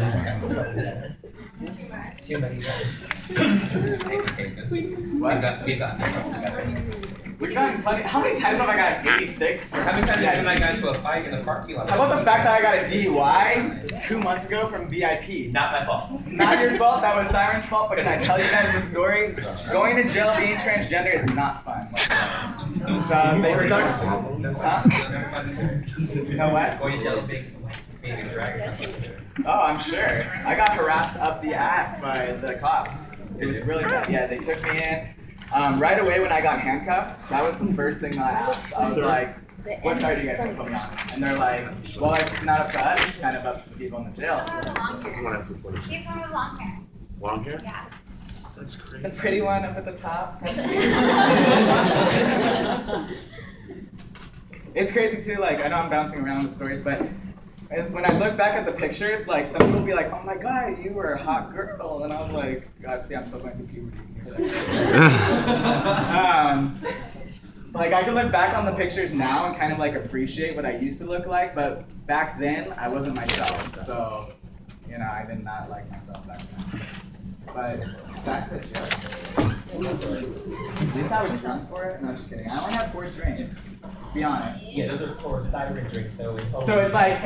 Too many times. Thank you, Kasyn. What? We've got We've gotten plenty. How many times have I got an 86? How many times have I got into a fight in the parking lot? How about the fact that I got a DUI 2 months ago from VIP? Not my fault. Not your fault, that was Siren's fault, but can I tell you guys the story? Going to jail being transgender is not fun. So they stuck. Huh? You know what? Going to jail being a drag. Oh, I'm sure. I got harassed up the ass by the cops. It was really bad. Yeah, they took me in. Right away when I got handcuffed, that was the first thing that I asked. I was like, what side are you guys going to put me on? And they're like, well, it's not up to us, it's kind of up to the people in the jail. She's one with long hair. Long hair? Yeah. That's great. The pretty one up at the top. It's crazy too, like, I know I'm bouncing around with stories, but when I look back at the pictures, like, some people will be like, oh my god, you were a hot girl. And I was like, God, see, I'm still going through puberty. Like, I can look back on the pictures now and kind of, like, appreciate what I used to look like, but back then, I wasn't myself. So, you know, I did not like myself back then. But, back to the joke. At least I was drunk for it? No, just kidding. I only had 4 drinks. Be honest. Yeah, those are 4 siren drinks, so it's So it's like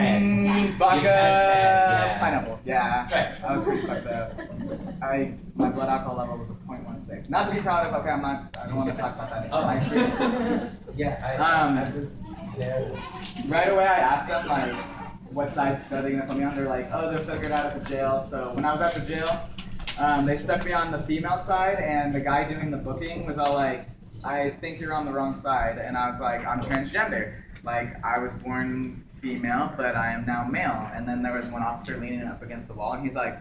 vodka, yeah. pineapple. Yeah, Right. I was pretty fucked up. My blood alcohol level was a 0.16. Not to be proud of. Okay, I don't want to talk about that. Oh. Yeah, I was there. Right away, I asked them like, what side are they gonna put me on? They're like, oh, they'll figure it out at the jail. So when I was at the jail, they stuck me on the female side, and the guy doing the booking was all like, I think you're on the wrong side. And I was like, I'm transgender. Like, I was born female, but I am now male. And then there was one officer leaning up against the wall, and he's like,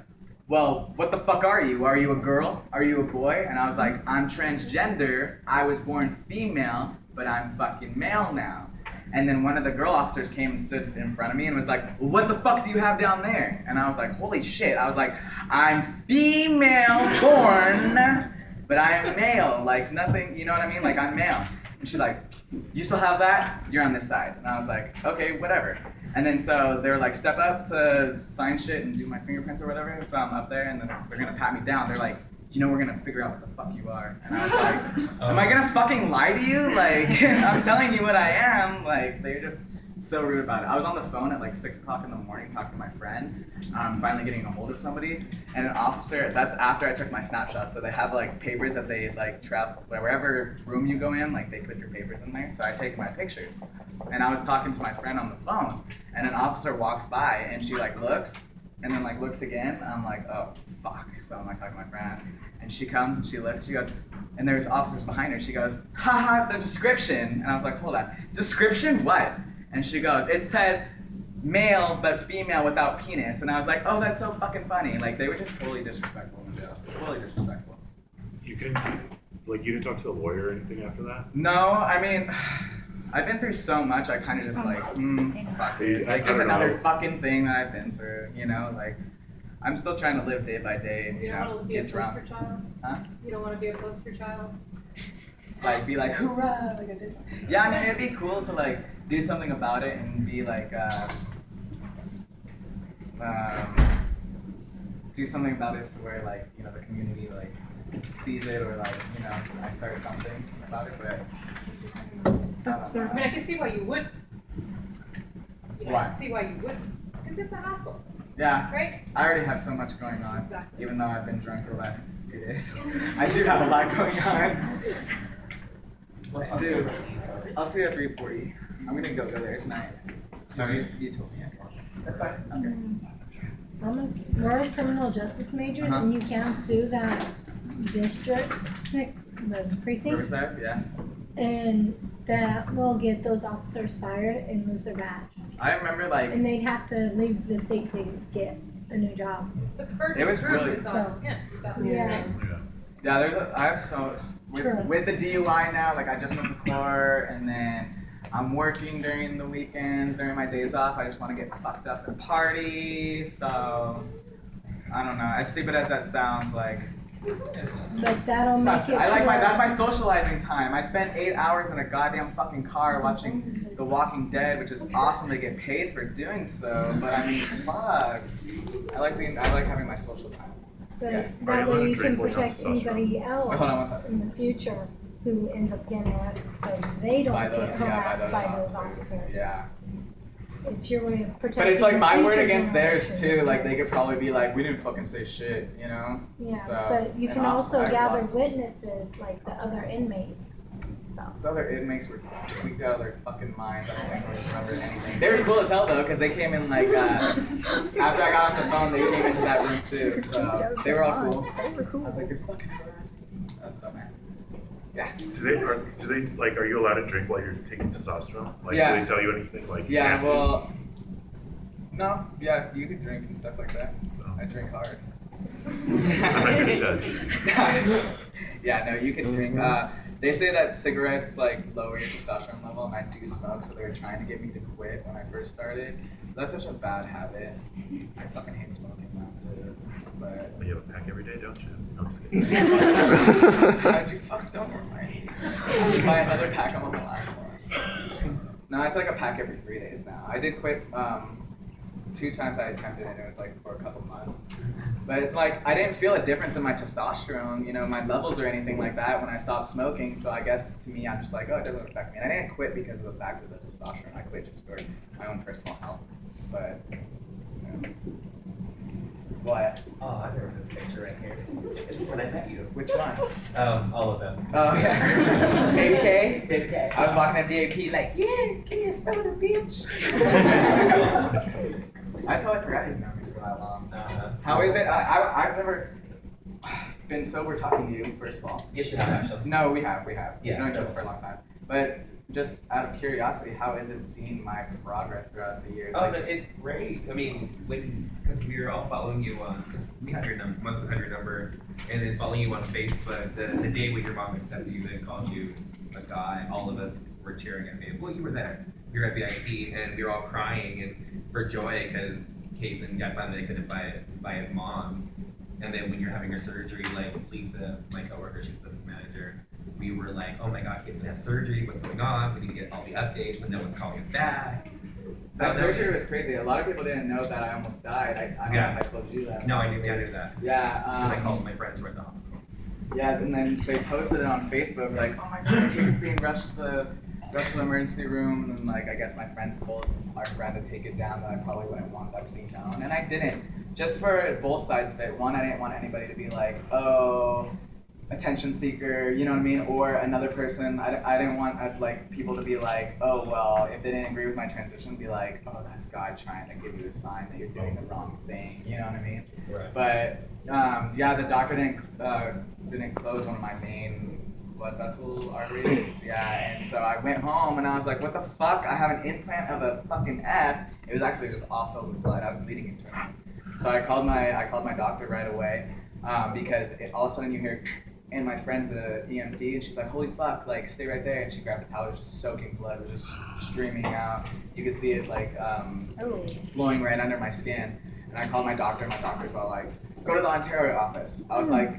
well, what the fuck are you? Are you a girl? Are you a boy? And I was like, I'm transgender. I was born female, but I'm fucking male now. And then one of the girl officers came and stood in front of me and was like, well, what the fuck do you have down there? And I was like, holy shit. I was like, I'm female born, but I am male. Like, nothing, you know what I mean? Like, I'm male. And she's like, you still have that? You're on this side. And I was like, okay, whatever. And then so they were like, step up to sign shit and do my fingerprints or whatever. So I'm up there, and then they're gonna pat me down. They're like, you know, we're gonna figure out what the fuck you are. And I was like, am I gonna fucking lie to you? Like, I'm telling you what I am. Like, they're just so rude about it. I was on the phone at like 6 o'clock in the morning talking to my friend, finally getting a hold of somebody, and an officer, that's after I took my snapshots, so they have like papers that they like travel, wherever room you go in, like they put your papers in there, so I take my pictures. And I was talking to my friend on the phone, and an officer walks by, and she like looks, and then like looks again, and I'm like, oh fuck, so I'm like talking to my friend, and she comes, and she looks, she goes, and there's officers behind her, she goes, haha, the description, and I was like, hold on, description what? And she goes, it says male but female without penis. And I was like, oh, that's so fucking funny. Like, they were just totally disrespectful in jail. Totally disrespectful. You didn't talk to a lawyer or anything after that? No, I mean, I've been through so much, I kind of just like, fuck it. Like, just another fucking thing that I've been through, you know? Like, I'm still trying to live day by day and, You don't want to be a get drunk. poster child? Huh? You don't want to be a poster child? Like, be like, hoorah, like I did something. Yeah, I mean, it'd be cool to like do something about it and be like, do something about it to where like, you know, the community like sees it, or like, you know, I start something about it, but That's I mean, I can see why you wouldn't. You know, I Why? can see why you wouldn't. Because it's a hassle, yeah, right? I already have so much going on, Exactly. even though I've been drunk for the last 2 days. I do have a lot going on. Dude, I'll see you at 3:40. I'm gonna go there tonight. You told me. That's fine. We're all criminal justice majors, and you can sue that district, the precinct, Riverside, yeah. and that will get those officers fired and lose their badge. I remember like And they'd have to leave the state to get a new job. But the burden It was of proof really- is on him. That's the Yeah. thing. yeah, I have so True. with the DUI now, like I just went to court, and then I'm working during the weekends, during my days off. I just want to get fucked up and party. So I don't know. As stupid as that sounds, like But that'll make it. that's my socializing time. I spent 8 hours in a goddamn fucking car watching The Walking Dead, which is awesome to get paid for doing so. But I mean, fuck. I like having my social time. But Yeah. that way you can Drink more protect testosterone. anybody Hold on one else second. in the future. who ends up getting arrested, so they don't By those- get yeah, harassed by those officers. officers. Yeah. It's your way of protecting. But it's like the my word future against theirs generation. too. Like they could probably be like, we didn't fucking say shit, you know? Yeah, So, but you and can I've also gather lost- witnesses, like the other inmates and stuff. The other inmates were tweaked out of their fucking minds. I don't think they remember anything. They were cool as hell though, because they came in like after I got off the phone, they came into that room too. So they were all cool. I was like, they're fucking harassing. I was so mad. Yeah. Do they like? Are you allowed to drink while you're taking testosterone? Like, Yeah. do they tell you anything? Like, you Yeah. can't do? Well. No. Yeah. You could drink and stuff like that. I drink hard. I'm not gonna judge. Yeah. No. You can drink. They say that cigarettes like lower your testosterone level, and I do smoke, so they were trying to get me to quit when I first started. That's such a bad habit. I fucking hate smoking now too. But Well, you have a pack every day, don't you? No, I'm just kidding. how'd you fuck? Don't worry. Buy another pack. I'm on my last one. No, it's like a pack every 3 days now. I did quit 2 times. I attempted it. It was like for a couple months. But it's like I didn't feel a difference in my testosterone, you know, my levels or anything like that when I stopped smoking. So I guess to me, I'm just like, oh, it doesn't affect me. And I didn't quit because of the fact of the testosterone. I quit just for my own personal health. But you know. What? Oh, I remember this picture right here. It's when I met you. Which one? All of them. Oh yeah. AK? AK. I was walking at DAP like, yeah, give me a soda, bitch. I totally forgot you've known me for that long. How is it? I've never been sober talking to you, first of all. You should have actually. No, we have. Yeah. We've known each other for a long time. But just out of curiosity, how is it seeing my progress throughout the years? Oh, but it's great. I mean, because we were all following you on, because we had your number, must have had your number, and then following you on Facebook. The day when your mom accepted you and called you a guy, all of us were cheering at me. Well, you were there. You were at VIP, and we were all crying and for joy because Kasyn got finally accepted by his mom. And then when you're having your surgery, like Lisa, my coworker, she's the manager, we were like, oh my God, Kasyn has surgery, what's going on? We need to get all the updates, but no one's calling us back. So That surgery was crazy. A lot of people didn't know that I almost died. I don't know if I told you that. No, I knew that. Yeah. Because I called my friends who were at the hospital. Yeah, and then they posted it on Facebook like, oh my God, he's being rushed to the emergency room. And like, I guess my friends told our friend to take it down, but I probably wouldn't want that to be known. And I didn't. Just for both sides of it. One, I didn't want anybody to be like, oh, attention seeker, you know what I mean? Or another person, I didn't want like people to be like, oh, well, if they didn't agree with my transition, be like, oh, that's God trying to give you a sign that you're doing the wrong thing, you know what I mean? Right. But yeah, the doctor didn't close one of my main blood vessel arteries. Yeah, and so I went home and I was like, what the fuck? I have an implant of a fucking F. It was actually just all filled with blood. I was bleeding internally. So I called my doctor right away because all of a sudden you hear, and my friend's a EMT, and she's like, holy fuck, like, stay right there. And she grabbed a towel, it was just soaking blood, it was just streaming out. You could see it, like, flowing right under my skin. And I called my doctor, and my doctor's all like, go to the Ontario office. I was like,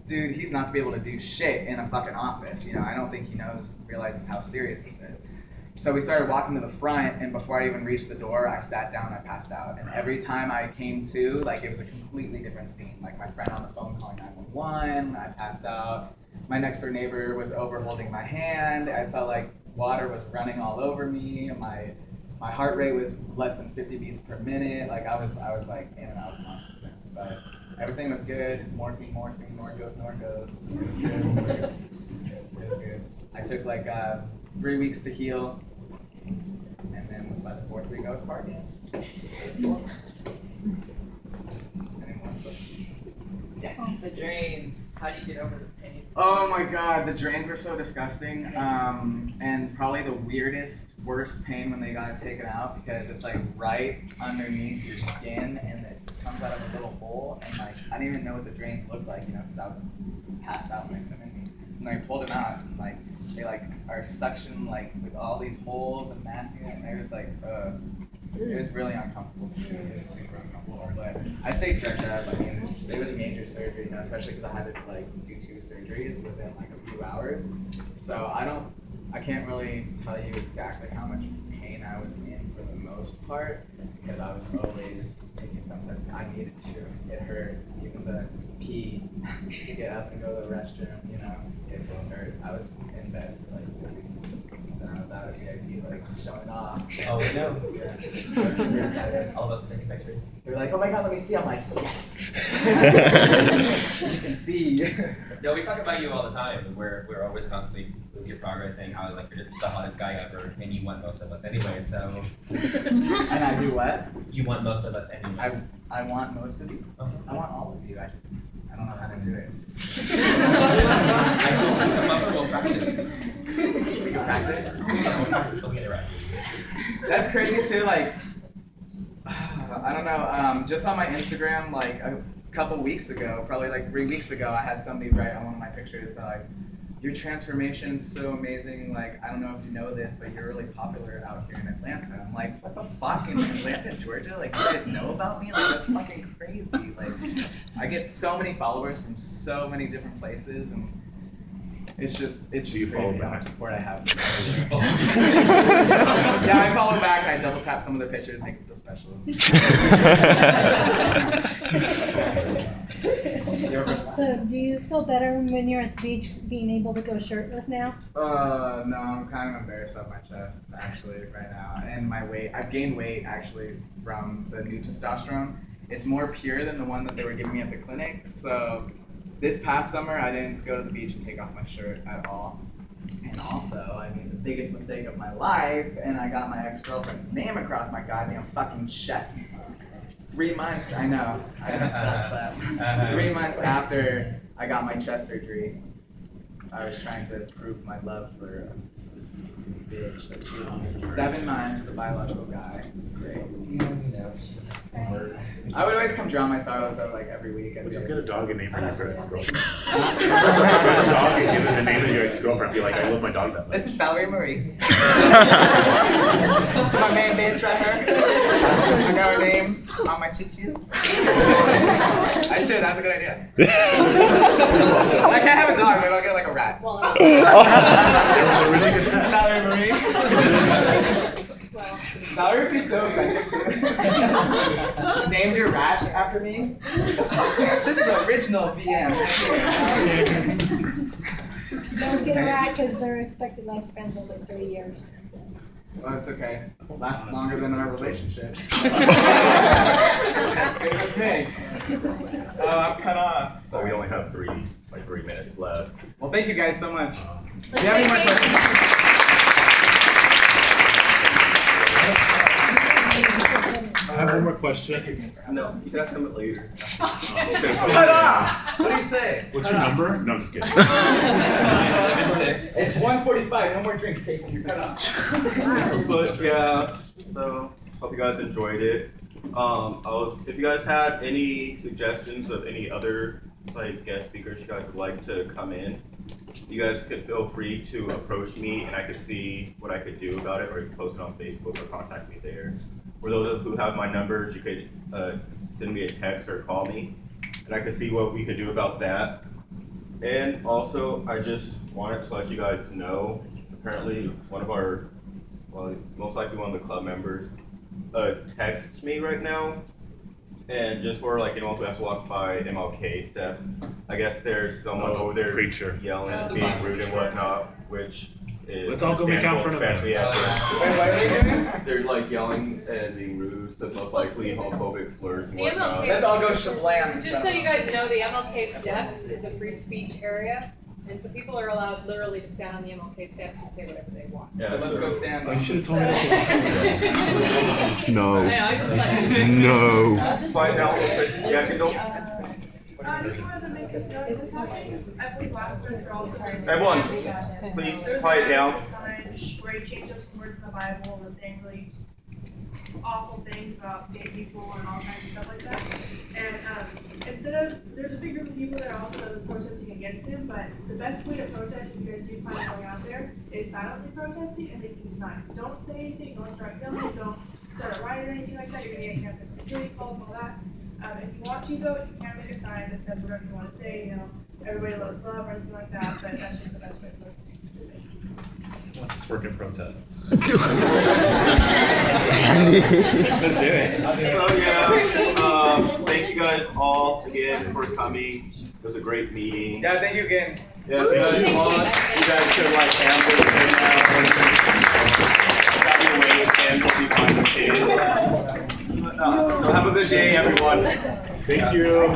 dude, he's not gonna be able to do shit in a fucking office, you know? I don't think he realizes how serious this is. So we started walking to the front, and before I even reached the door, I sat down and I passed out. And every time I came to, like, it was a completely different scene. Like, my friend on the phone calling 911, I passed out. My next door neighbor was over holding my hand. I felt like water was running all over me. My heart rate was less than 50 beats per minute. Like, I was like in and out of consciousness. But everything was good. Morphine, nor goes. It was good. It was good. I took like 3 weeks to heal, and then by the 4th week I was partying. Yeah. The drains. How do you get over the pain? Oh my God, the drains were so disgusting, and probably the worst pain when they got it taken out because it's like right underneath your skin, and it comes out of a little hole, and like I didn't even know what the drains looked like, you know, because I was passed out when they come in. And I pulled them out, and like they like are suction like with all these holes and nasty, and it was like it was really uncomfortable. It was super uncomfortable, but I stayed dressed up. I mean, it was a major surgery, you know, especially because I had to like do 2 surgeries within like a few hours. So I can't really tell you exactly how much pain I was in for the most part because I was always taking some type of, I needed to. It hurt, even the pee, to get up and go to the restroom, you know, it hurt. I was bed for like 4 weeks. Then I was out at VIP, like showing off. Oh, we know. Yeah. I was super excited. All of us taking pictures. They were like, oh my god, let me see. I'm like, yes. You can see. No, we talk about you all the time. We're always constantly with your progress, saying how like you're just the hottest guy ever, and you want most of us anyway. So. And I do what? You want most of us anyway. I want most of you. Uh-huh. I want all of you. I don't know how to do it. I told you come up and we'll practice. We can practice. Yeah, we'll practice. We'll get it right. That's crazy too. Like, I don't know. Just on my Instagram, like a couple weeks ago, probably like 3 weeks ago, I had somebody write on one of my pictures like, "Your transformation's so amazing. Like, I don't know if you know this, but you're really popular out here in Atlanta." I'm like, what the fuck, in Atlanta, Georgia? Like, you guys know about me? Like, that's fucking crazy. Like, I get so many followers from so many different places, and it's just crazy how much support I have. Yeah, I follow back and I double tap some of their pictures, make them feel special. So, do you feel better when you're at the beach being able to go shirtless now? No, I'm kind of embarrassed of my chest actually right now, and my weight. I've gained weight actually from the new testosterone. It's more pure than the one that they were giving me at the clinic. So this past summer, I didn't go to the beach and take off my shirt at all. And also, I made the biggest mistake of my life, and I got my ex-girlfriend's name across my goddamn fucking chest. 3 months, I know. I didn't that. 3 months after I got my chest surgery, I was trying to prove my love for a bitch. Like, 7 months with a biological guy. It was great. I would always come drown my sorrows out like every week. Well, just get a dog and name her your ex-girlfriend. Get a dog and give it the name of your ex-girlfriend. Be like, I love my dog that much. This is Valerie Marie. My main bitch right here. I got her name on my chichis. I should, that's a good idea. I can't have a dog, maybe I'll get like a rat. Valerie Marie. Valerie would be so offensive too. Named your rat after me? This is original VM. Don't get a rat because their expected lifespan's only 3 years. Well, it's okay. It lasts longer than our relationship. That's good with me. Oh, I'm cut off. So we only have 3 minutes left. Well, thank you guys so much. Do you have any more questions? I have one more question. No, you can ask them later. Cut off! What do you say? What's your number? No, I'm just kidding. It's 1:45. No more drinks, Kasyn. You're cut off. But yeah, so hope you guys enjoyed it. If you guys had any suggestions of any other like guest speakers you guys would like to come in, you guys could feel free to approach me, and I could see what I could do about it, or you can post it on Facebook or contact me there. For those who have my numbers, you could send me a text or call me, and I could see what we could do about that. And also, I just wanted to let you guys know, apparently one of our, well, most likely one of the club members, texts me right now, and just for like anyone who has to walk by MLK steps, I guess there's someone over there yelling and being rude and whatnot, which is let's all go make out in front of them. especially after they're like yelling and being rude, so most likely homophobic slurs and whatnot. Let's all go shablam. Just so you guys know, the MLK steps is a free speech area, and so people are allowed literally to stand on the MLK steps and say whatever they want. Yeah, let's go stand. Oh, you should have told me this. No. I know, I just like No. Find out. Yeah, because don't. I just wanted to make this note. This happens. I believe last year are also very Everyone, please quiet down. Where he changed up some words in the Bible and was saying really awful things about gay people and all kinds of stuff like that. And instead of, there's a big group of people that are also protesting against him, but the best way to protest, if you guys do plan on going out there, is silently protesting and making signs. Don't say anything, don't start yelling, don't start a riot or anything like that. You're going to get campus security calls and all that. If you want to, though, you can make a sign that says whatever you want to say, you know, everybody loves love or anything like that, but that's just the best way to protest. Let's work in protest. Let's do it. So yeah, thank you guys all again for coming. It was a great meeting. Yeah, thank you again. Yeah, you guys to like handle it right now. Grab your weights and we'll be fine with it. So have a good day, everyone. Thank you.